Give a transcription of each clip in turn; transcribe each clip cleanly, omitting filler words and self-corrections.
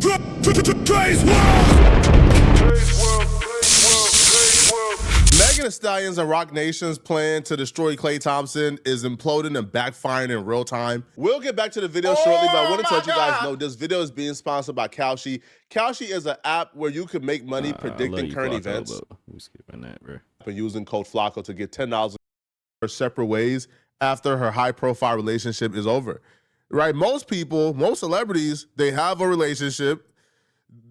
DRE'S World. Megan Thee Stallion's and Roc Nation's plan to destroy Klay Thompson is imploding and backfiring in real time. We'll get back to the video shortly, but I want to let you guys know this video is being sponsored by Kalshi. Kalshi is an app where you can make money predicting current events. We skipping that, bro. And using code Flacco to get $10 for separate ways after her high-profile relationship is over. Right? Most people, most celebrities, they have a relationship.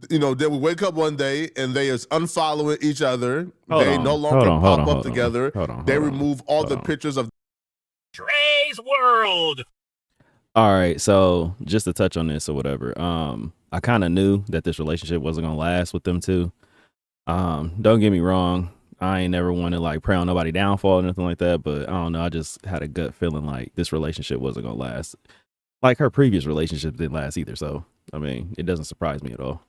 You know, they would wake up one day and they is unfollowing each other. They no longer pop up together. They remove all the pictures of DRE'S World. All right, so just to touch on this or whatever, I kind of knew that this relationship wasn't gonna last with them two. Don't get me wrong, I ain't never want to like pray on nobody downfall or nothing like that, but I don't know, I just had a gut feeling like this relationship wasn't gonna last. Like her previous relationship didn't last either, so I mean, it doesn't surprise me at all.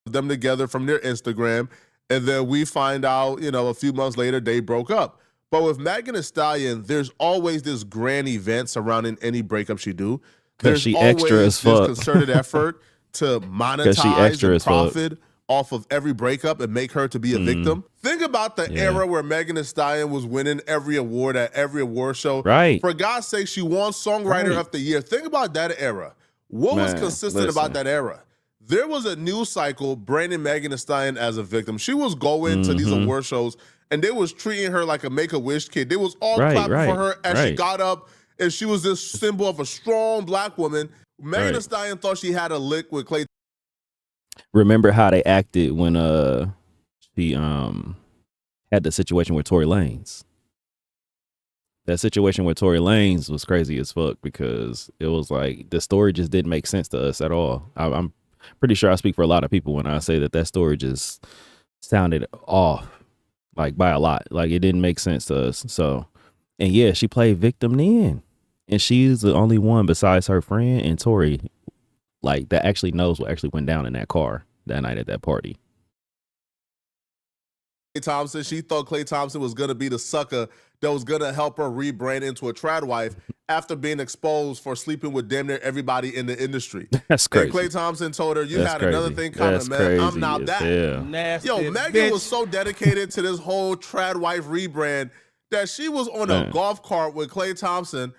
Them together from their Instagram, and then we find out, you know, a few months later they broke up. But with Megan Thee Stallion, there's always this grand event surrounding any breakup she do. There's she always extra as fuck. this concerted effort to monetize and profit off of every breakup and make her to be a victim. Think about the era where Megan Thee Stallion was winning every award at every award show. Right. For God's sake, she won Songwriter of the Year. Think about that era. What was consistent about that era? There was a news cycle branding Megan Thee Stallion as a victim. She was going to these award shows, and they was treating her like a Make-A-Wish kid. They was all clapping for her as she got up, and she was this symbol of a strong black woman. Megan Thee Stallion thought she had a lick with Klay. Remember how they acted when she had the situation with Tory Lanez? That situation with Tory Lanez was crazy as fuck because it was like the story just didn't make sense to us at all. I'm pretty sure I speak for a lot of people when I say that that story just sounded off, like by a lot. Like it didn't make sense to us. So, and yeah, she played victim then, and she's the only one besides her friend and Tory, like that actually knows what actually went down in that car that night at that party. Klay Thompson, she thought Klay Thompson was gonna be the sucker that was gonna help her rebrand into a trad wife after being exposed for sleeping with damn near everybody in the industry. That's crazy. And Klay Thompson told her, "You had another thing coming, man. I'm not that." Yo, Megan was so dedicated to this whole trad wife rebrand that she was on a golf cart with Klay Thompson,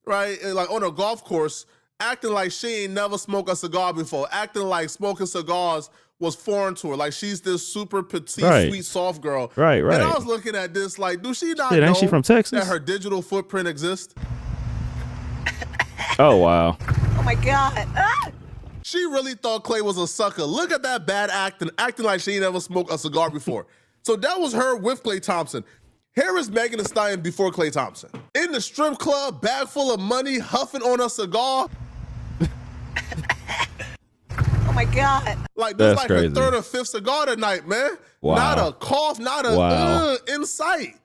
right? And like on a golf course, acting like she ain't never smoked a cigar before, acting like smoking cigars was foreign to her. Like she's this super petite, sweet, soft girl. Right. And I was looking at this like, do she not ain't know she from Texas? that her digital footprint exists? Oh, wow. Oh, my God. Ah! She really thought Klay was a sucker. Look at that bad acting like she ain't never smoked a cigar before. So that was her with Klay Thompson. Here is Megan Thee Stallion before Klay Thompson. In the strip club, bag full of money, huffing on a cigar. Oh my God. Like this is like her third or fifth cigar tonight, man. Wow. Not a cough, not a in sight.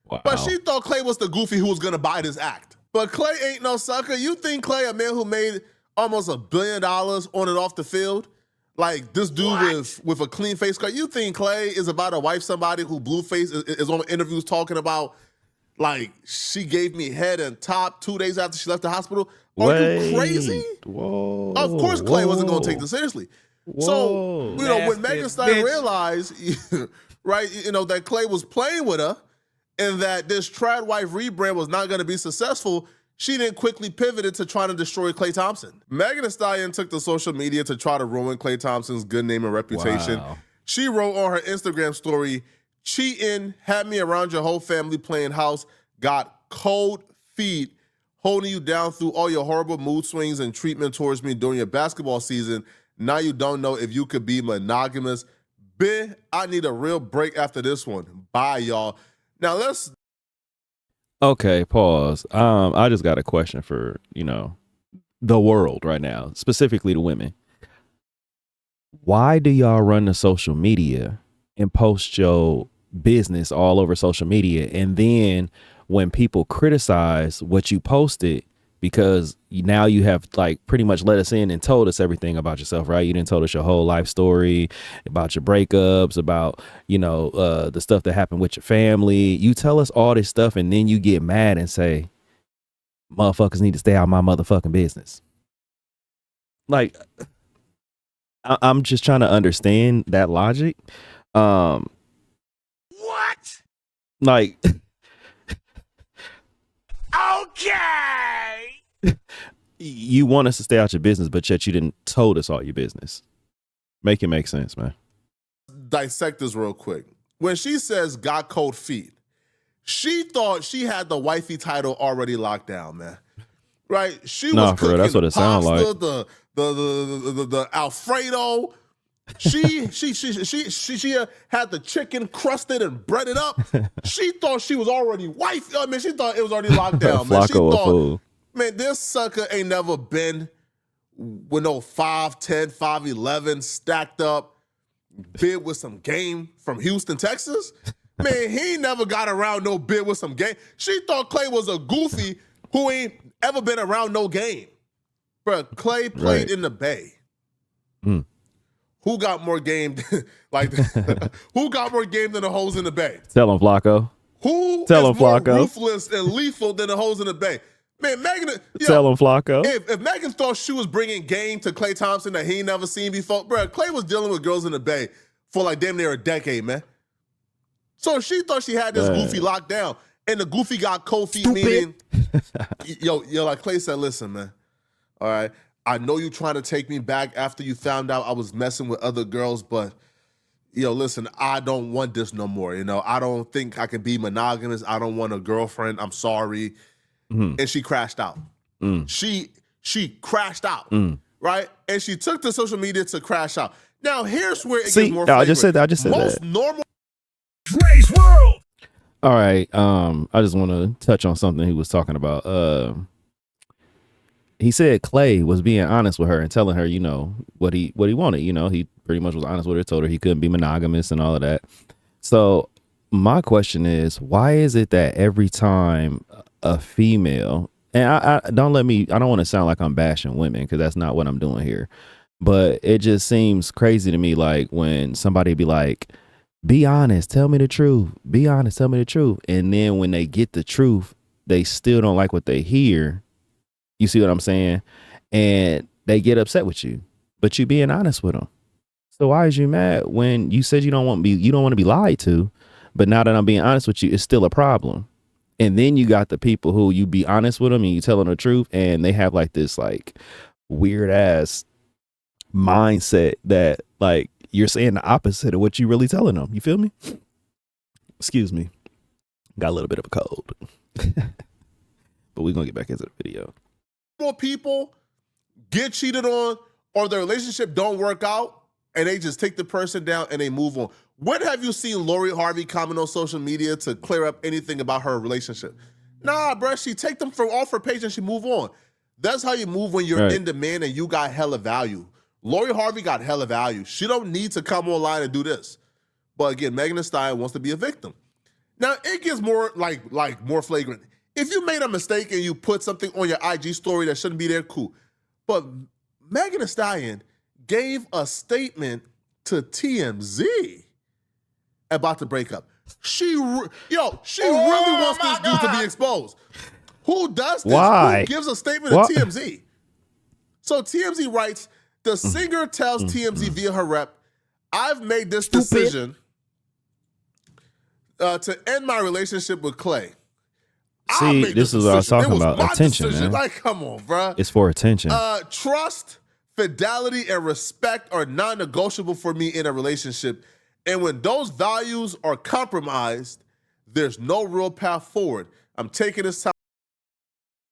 Wow. But she thought Klay was the goofy who was gonna buy this act. But Klay ain't no sucker. You think Klay, a man who made almost $1 billion on and off the field? Like this dude with a clean face card. You think Klay is about to wife somebody who Blueface is on interviews talking about like she gave me head and top 2 days after she left the hospital? Are you crazy? Whoa. Of course Klay wasn't going to take this seriously. So, you know, when Megan Thee Stallion realized, right, you know, that Klay was playing with her and that this trad wife rebrand was not going to be successful, she then quickly pivoted to trying to destroy Klay Thompson. Megan Thee Stallion took to social media to try to ruin Klay Thompson's good name and reputation. Wow. She wrote on her Instagram story, "Cheating, had me around your whole family playing house, got cold feet, holding you down through all your horrible mood swings and treatment towards me during your basketball season. Now you don't know if you could be monogamous. Bitch, I need a real break after this one. Bye, y'all." Now let's... Okay, pause. I just got a question for, you know, the world right now, specifically the women. Why do y'all run the social media and post your business all over social media, and then when people criticize what you posted, because now you have like pretty much let us in and told us everything about yourself, right? You didn't tell us your whole life story, about your breakups, about, you know, the stuff that happened with your family. You tell us all this stuff, and then you get mad and say, motherfuckers need to stay out of my motherfucking business. Like, I'm just trying to understand that logic. What? Like, okay. You want us to stay out your business, but yet you didn't told us all your business. Make it make sense, man. Dissect this real quick. When she says got cold feet, she thought she had the wifey title already locked down, man. Right? She was cooking that's what it sounds like. The Alfredo. She had the chicken crusted and breaded up. She thought she was already wife. I mean, she thought it was already locked down. Man. She thought, man, this sucker ain't never been with no 5'10", 5'11", stacked up, bid with some game from Houston, Texas. Man, he ain't never got around no bid with some game. She thought Klay was a goofy who ain't ever been around no game. Bro, Klay played in the Bay. Who got more game? Who got more game than the hoes in the Bay? Tell him, Flacco. Who is more ruthless and lethal than the hoes in the Bay? Man, Megan. Tell him, Flacco. If Megan thought she was bringing game to Klay Thompson that he ain't never seen before, bro, Klay was dealing with girls in the Bay for like damn near a decade, man. So she thought she had this goofy locked down, and the goofy got cold feet. Meaning, yo, like Klay said, listen, man. All right. I know you trying to take me back after you found out I was messing with other girls, but listen, I don't want this no more. I don't think I can be monogamous. I don't want a girlfriend. I'm sorry. And she crashed out. She crashed out, right? And she took to social media to crash out. Now here's where it gets more flagrant. I just said most that. Normal. DRE'S World. All right. I just want to touch on something he was talking about. He said Klay was being honest with her and telling her, what he wanted. He pretty much was honest with her, told her he couldn't be monogamous and all of that. So my question is, why is it that every time a female, and I don't want to sound like I'm bashing women, because that's not what I'm doing here, but it just seems crazy to me, like when somebody be like, be honest, tell me the truth, be honest, tell me the truth, and then when they get the truth, they still don't like what they hear. You see what I'm saying? And they get upset with you, but you being honest with them. So why is you mad when you said you don't want to be lied to, but now that I'm being honest with you, it's still a problem? And then you got the people who you be honest with them and you tell them the truth, and they have like this like weird ass mindset that like you're saying the opposite of what you really telling them. You feel me? Excuse me. Got a little bit of a cold. But we're going to get back into the video. More people get cheated on, or their relationship don't work out, and they just take the person down and they move on. When have you seen Lori Harvey comment on social media to clear up anything about her relationship? Nah, bro, she take them from off her page and she move on. That's how you move when you're in demand and you got hella value. Lori Harvey got hella value. She don't need to come online and do this. But again, Megan Thee Stallion wants to be a victim. Now, it gets more like more flagrant. If you made a mistake and you put something on your IG story that shouldn't be there, cool. But Megan Thee Stallion gave a statement to TMZ about the breakup. She really wants this dude to be exposed. Who does this? Why? Who gives a statement to TMZ? So TMZ writes, the singer tells TMZ via her rep, I've made this decision to end my relationship with Klay. See, this is what I was talking about. Attention, man. Like, come on, bro. It's for attention. Trust, fidelity, and respect are non-negotiable for me in a relationship. And when those values are compromised, there's no real path forward. I'm taking this time.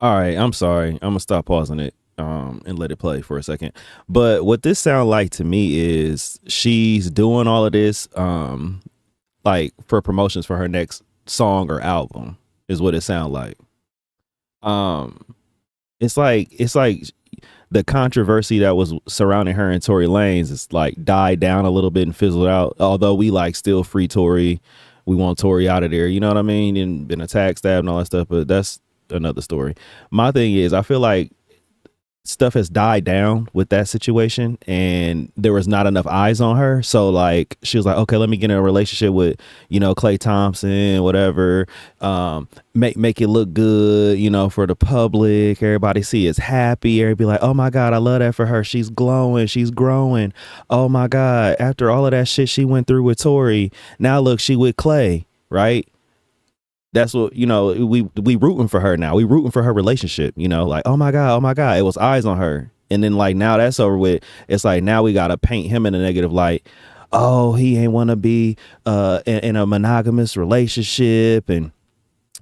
All right, I'm sorry. I'm gonna stop pausing it and let it play for a second. But what this sounds like to me is she's doing all of this like for promotions for her next song or album is what it sounds like. It's like the controversy that was surrounding her and Tory Lanez is like died down a little bit and fizzled out. Although we like still free Tory, we want Tory out of there. You know what I mean? And been attacked, stabbed, and all that stuff. But that's another story. My thing is, I feel like stuff has died down with that situation, and there was not enough eyes on her. So like she was like, okay, let me get in a relationship with, you know, Klay Thompson, whatever. Make it look good, you know, for the public. Everybody see it's happy. Everybody be like, oh my God, I love that for her. She's glowing. She's growing. Oh my God. After all of that shit she went through with Tory, now look, she with Klay, right? That's what, you know, we rooting for her now. We rooting for her relationship, you know, like, oh my God, it was eyes on her. And then like, now that's over with. It's like, now we got to paint him in a negative light. Oh, he ain't want to be in a monogamous relationship, and,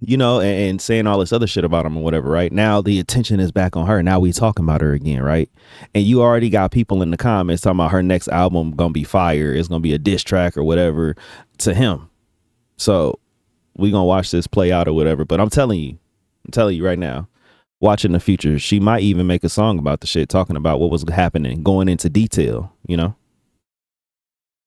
you know, and saying all this other shit about him or whatever. Right now, the attention is back on her. Now we talking about her again. Right. And you already got people in the comments talking about her next album going to be fire. It's going to be a diss track or whatever to him. So we gonna watch this play out or whatever. But I'm telling you right now, watch in the future, she might even make a song about the shit, talking about what was happening, going into detail, you know?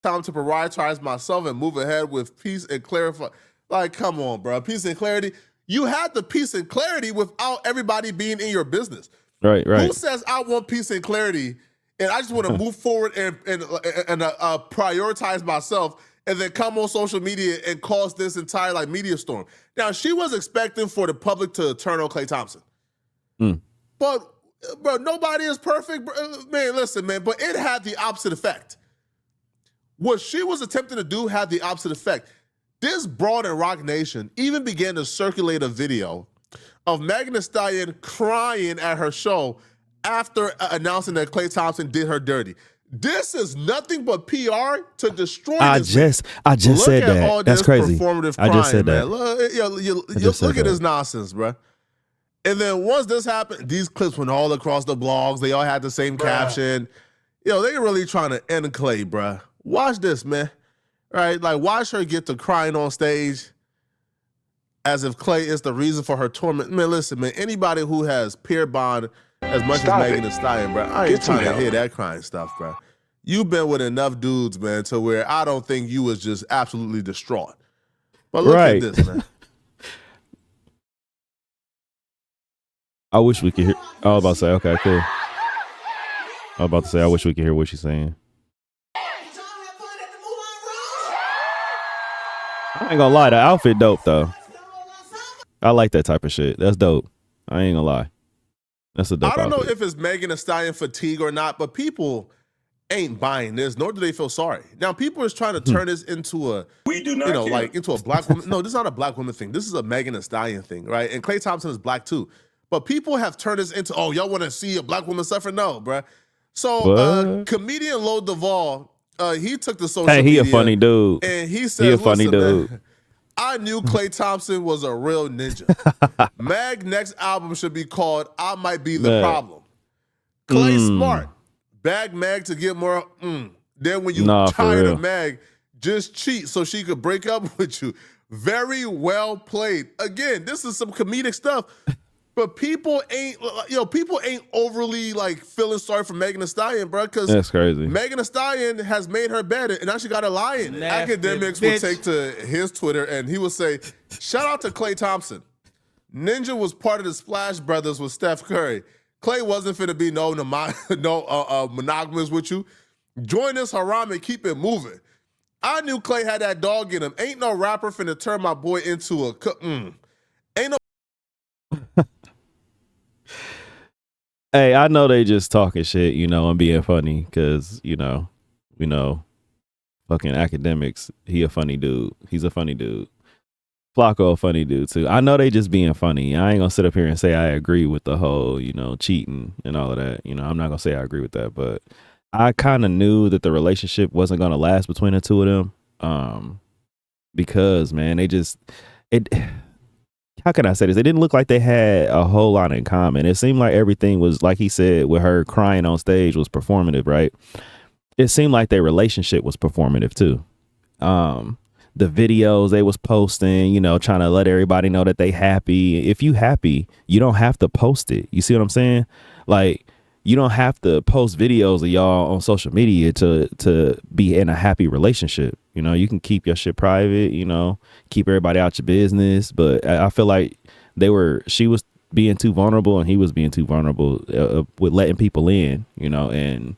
Time to prioritize myself and move ahead with peace and clarify. Like, come on, bro. Peace and clarity. You had the peace and clarity without everybody being in your business. Right. Who says I want peace and clarity and I just want to move forward and prioritize myself, and then come on social media and cause this entire like media storm? Now, she was expecting for the public to turn on Klay Thompson. But, bro, nobody is perfect. Man, listen, man, but it had the opposite effect. What she was attempting to do had the opposite effect. This broad in Rock Nation even began to circulate a video of Megan Thee Stallion crying at her show after announcing that Klay Thompson did her dirty. This is nothing but PR to destroy this. I just said that. All That's this crazy. Performative I just crying, said that. Look at this nonsense, bro. And then once this happened, these clips went all across the blogs. They all had the same caption. Yo, they really trying to end Klay, bro. Watch this, man. Right? Like, watch her get to crying on stage as if Klay is the reason for her torment. Man, listen, man. Anybody who has peer bond as much as Megan Thee Stallion, bro, I ain't trying to hear that crying stuff, bro. You've been with enough dudes, man, to where I don't think you was just absolutely distraught. But look at this, man. I wish we could hear. I was about to say, okay, cool. I was about to say, I wish we could hear what she's saying. I ain't gonna lie, the outfit dope though. I like that type of shit. That's dope. I ain't gonna lie. That's a dope I don't outfit. know if it's Megan Thee Stallion fatigue or not, but people ain't buying this, nor do they feel sorry. Now, people is trying to turn this into a, into a black woman. No, this is not a black woman thing. This is a Megan Thee Stallion thing, right? And Klay Thompson is black too. But people have turned this into, oh, y'all want to see a black woman suffer? No, bruh. So comedian Lo Duvall, he took the social media. Hey, he a funny dude. And he said, he a funny dude. Man, I knew Klay Thompson was a real ninja. Mag's next album should be called I Might Be the Problem. Klay smart. Bag Mag to get more. Then when you tired of Mag, just cheat so she could break up with you. Very well played. Again, this is some comedic stuff. But people ain't overly like feeling sorry for Megan Thee Stallion, bro. Because that's crazy. Megan Thee Stallion has made her better, and now she got a lion. Academics will take to his Twitter, and he will say, "Shout out to Klay Thompson. Ninja was part of the Splash Brothers with Steph Curry. Klay wasn't finna be monogamous with you. Join this haram and keep it moving. I knew Klay had that dog in him. Ain't no rapper finna turn my boy into a ain't no." Hey, I know they just talking shit, you know, and being funny because, you know, fucking academics, he a funny dude. He's a funny dude. Flacco a funny dude too. I know they just being funny. I ain't gonna sit up here and say I agree with the whole, you know, cheating and all of that. You know, I'm not gonna say I agree with that, but I kind of knew that the relationship wasn't gonna last between the two of them. Because, man, how can I say this? It didn't look like they had a whole lot in common. It seemed like everything was, like he said, with her crying on stage was performative, right? It seemed like their relationship was performative too. The videos they was posting, you know, trying to let everybody know that they happy. If you happy, you don't have to post it. You see what I'm saying? Like, you don't have to post videos of y'all on social media to be in a happy relationship. You know, you can keep your shit private, you know, keep everybody out your business. But I feel like she was being too vulnerable, and he was being too vulnerable with letting people in, you know, and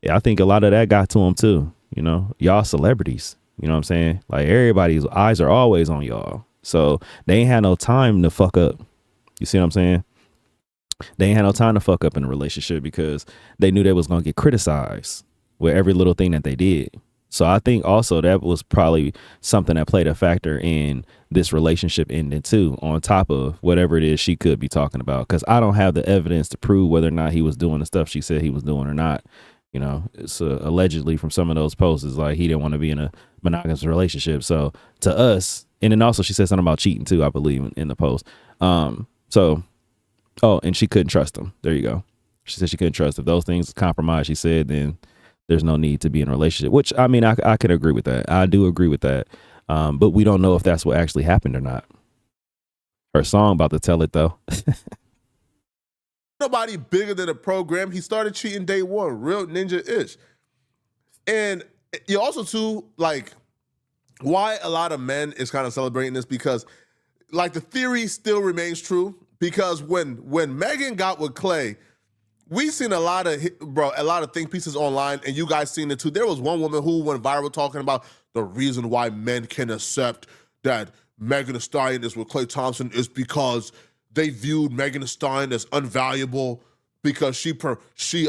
I think a lot of that got to him too. You know, y'all celebrities, you know what I'm saying? Like, everybody's eyes are always on y'all. So they ain't had no time to fuck up. You see what I'm saying? They ain't had no time to fuck up in a relationship because they knew they was going to get criticized with every little thing that they did. So I think also that was probably something that played a factor in this relationship ending too, on top of whatever it is she could be talking about. Because I don't have the evidence to prove whether or not he was doing the stuff she said he was doing or not. You know, it's allegedly from some of those posts, it's like he didn't want to be in a monogamous relationship. So to us, and then also she said something about cheating too, I believe, in the post. And she couldn't trust him. There you go. She said she couldn't trust. If those things compromise, she said, then there's no need to be in a relationship, which, I mean, I can agree with that. I do agree with that. But we don't know if that's what actually happened or not. Her song about to tell it, though. Nobody bigger than the program. He started cheating day one, real ninja-ish. And you also, too, like, why a lot of men is kind of celebrating this, because, like, the theory still remains true, because when Megan got with Klay, we seen a lot of think pieces online, and you guys seen it too. There was one woman who went viral talking about the reason why men can accept that Megan Thee Stallion is with Klay Thompson is because they viewed Megan Thee Stallion as unvaluable because she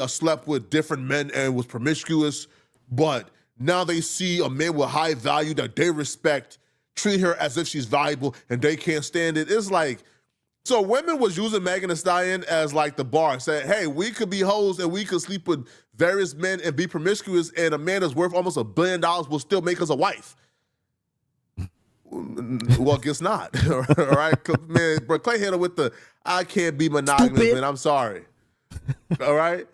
slept with different men and was promiscuous. But now they see a man with high value that they respect, treat her as if she's valuable, and they can't stand it. It's like, so women was using Megan Thee Stallion as like the bar, saying, hey, we could be hoes and we could sleep with various men and be promiscuous, and a man that's worth almost $1 billion will still make us a wife. Well, guess not. All right, man, bro, Klay hit her with the, I can't be monogamous, stupid. Man, I'm sorry. All right?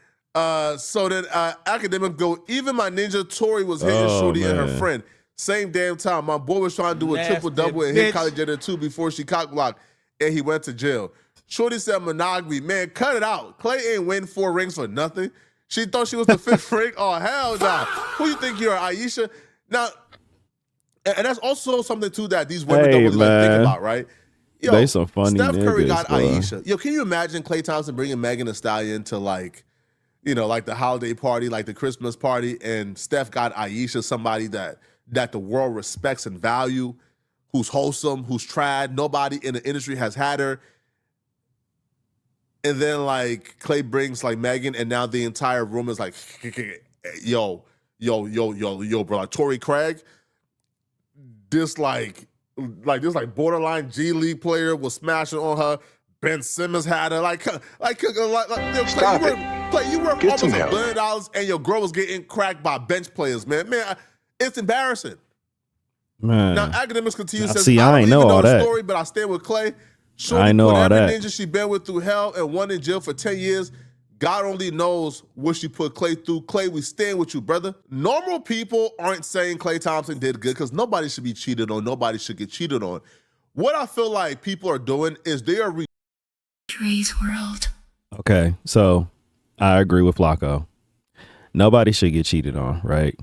So then academic go, even my ninja Tori was hitting Shorty and her friend. Same damn time. My boy was trying to do a triple-double and hit Kylie Jenner too before she cock-blocked, and he went to jail. Shorty said monogamy. Man, cut it out. Klay ain't win 4 rings for nothing. She thought she was the 5th ring. Oh, hell no. Who you think you are, Aisha? Now, and that's also something, too, that these women don't really like think about, right? Yo, they so funny. Steph Curry got Aisha. Yo, can you imagine Klay Thompson bringing Megan Thee Stallion to, like, you know, like the holiday party, like the Christmas party, and Steph got Aisha, somebody that the world respects and value, who's wholesome, who's tried. Nobody in the industry has had her. And then, like, Klay brings, like, Megan, and now the entire room is like, yo, bro. Like, Torrey Craig, this borderline G League player was smashing on her. Ben Simmons had her. Klay, you work almost $1 billion, and your girl was getting cracked by bench players, man. Man, it's embarrassing. Man. Now, academics continue to say, see, I don't even know all the that story, but I stand with Klay. Shorty I know put all every that. ninja she been with through hell and one in jail for 10 years. God only knows what she put Klay through. Klay, we stand with you, brother. Normal people aren't saying Klay Thompson did good because nobody should be cheated on. Nobody should get cheated on. What I feel like people are doing is they are DRE'S World. Okay, so I agree with Flacco. Nobody should get cheated on, right?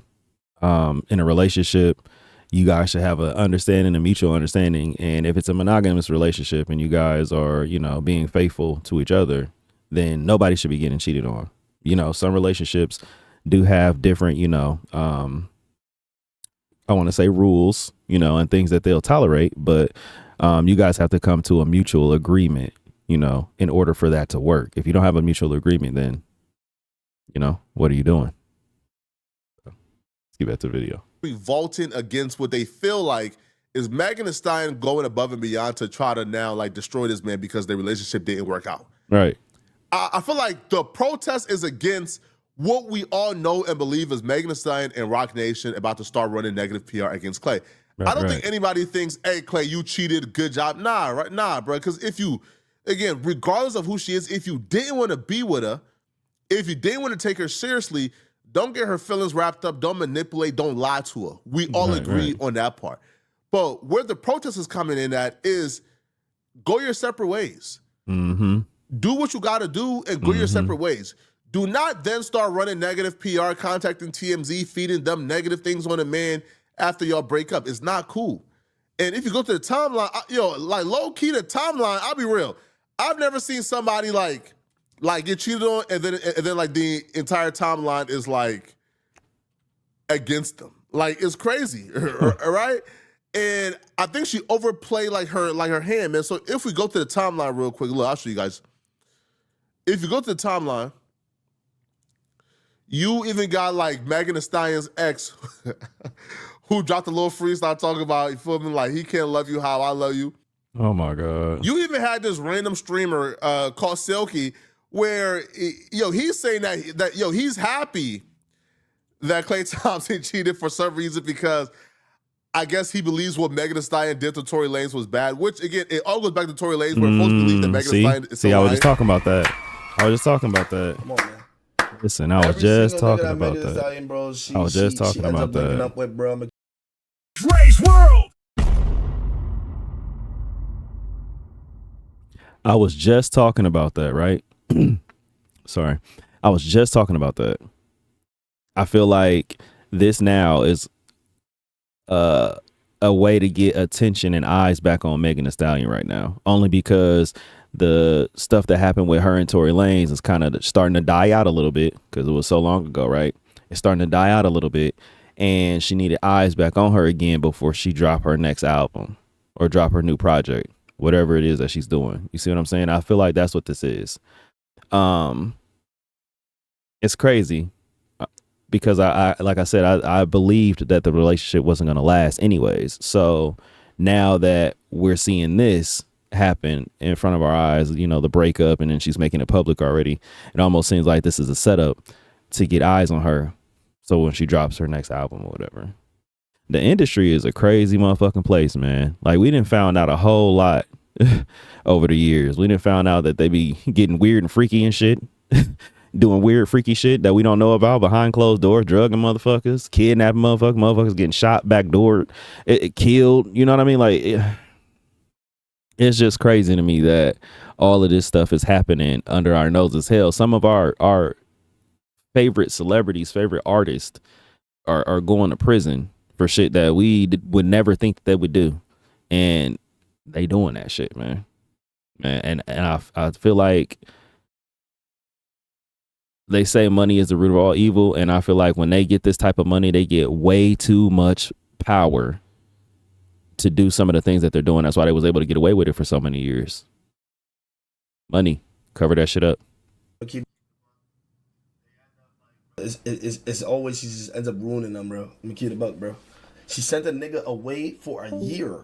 In a relationship, you guys should have an understanding, a mutual understanding. And if it's a monogamous relationship and you guys are, you know, being faithful to each other, then nobody should be getting cheated on. You know, some relationships do have different, you know, I want to say rules, you know, and things that they'll tolerate. But you guys have to come to a mutual agreement, you know, in order for that to work. If you don't have a mutual agreement, then, you know, what are you doing? Let's get back to the video. Revolting against what they feel like is Megan Thee Stallion going above and beyond to try to now, like, destroy this man because their relationship didn't work out. Right. I feel like the protest is against what we all know and believe is Megan Thee Stallion and Rock Nation about to start running negative PR against Klay. Right, I don't think anybody thinks, hey, Klay, you cheated, good job. Nah, bro. Because if you, again, regardless of who she is, if you didn't want to be with her, if you didn't want to take her seriously, don't get her feelings wrapped up. Don't manipulate. Don't lie to her. We all agree on that part. But where the protest is coming in at is go your separate ways. Mm-hmm. Do what you got to do and go your separate ways. Do not then start running negative PR, contacting TMZ, feeding them negative things on a man after y'all break up. It's not cool. And if you go to the timeline, like low-key the timeline, I'll be real. I've never seen somebody like get cheated on and then like the entire timeline is like against them. Like it's crazy, right? And I think she overplayed like her hand, man. So if we go to the timeline real quick, look, I'll show you guys. If you go to the timeline, you even got like Megan Thee Stallion's ex who dropped a little freestyle talking about, you feel me, like he can't love you how I love you. Oh my God. You even had this random streamer called Silky where he's saying that he's happy that Klay Thompson cheated for some reason because I guess he believes what Megan Thee Stallion did to Tory Lanez was bad, which again, it all goes back to Tory Lanez where folks believe that Megan Thee Stallion is I was just talking about that. Come on, man. Listen, I was just talking about that. I was just talking about that. DRE'S World. I was just talking about that, right? Sorry. I was just talking about that. I feel like this now is a way to get attention and eyes back on Megan Thee Stallion right now. Only because the stuff that happened with her and Tory Lanez is kind of starting to die out a little bit because it was so long ago, right? It's starting to die out a little bit. And she needed eyes back on her again before she drop her next album or drop her new project, whatever it is that she's doing. You see what I'm saying? I feel like that's what this is. It's crazy because I like I said, I believed that the relationship wasn't going to last anyways. So now that we're seeing this happen in front of our eyes, the breakup, and then she's making it public already, it almost seems like this is a setup to get eyes on her. So when she drops her next album or whatever. The industry is a crazy motherfucking place, man. Like we done found out a whole lot over the years. We done found out that they be getting weird and freaky and shit. Doing weird, freaky shit that we don't know about behind closed doors, drugging motherfuckers, kidnapping motherfuckers getting shot, backdoored, it killed. You know what I mean? Like, it's just crazy to me that all of this stuff is happening under our noses. Hell, some of our favorite celebrities, favorite artists are going to prison for shit that we would never think that they would do. And they doing that shit, man. And I feel like they say money is the root of all evil, and I feel like when they get this type of money, they get way too much power to do some of the things that they're doing. That's why they was able to get away with it for so many years. Money, cover that shit up. It's always she just ends up ruining them, bro. Let me keep it a buck, bro. She sent a nigga away for a year.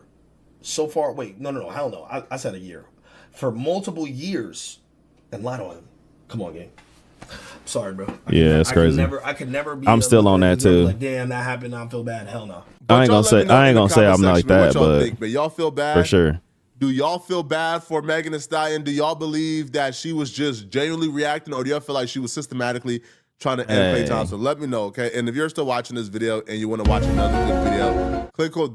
So far, wait, no, hell no. I said a year. For multiple years and lied on him. Come on, gang. Sorry, bro. It's crazy. I could never be. I'm still on that too. Like, damn, that happened. I feel bad. Hell no. I ain't gonna say I'm not like that, but y'all feel bad for sure. Do y'all feel bad for Megan Thee Stallion? Do y'all believe that she was just genuinely reacting, or do y'all feel like she was systematically trying to end Klay Thompson? Let me know, okay? And if you're still watching this video and you want to watch another good video, click on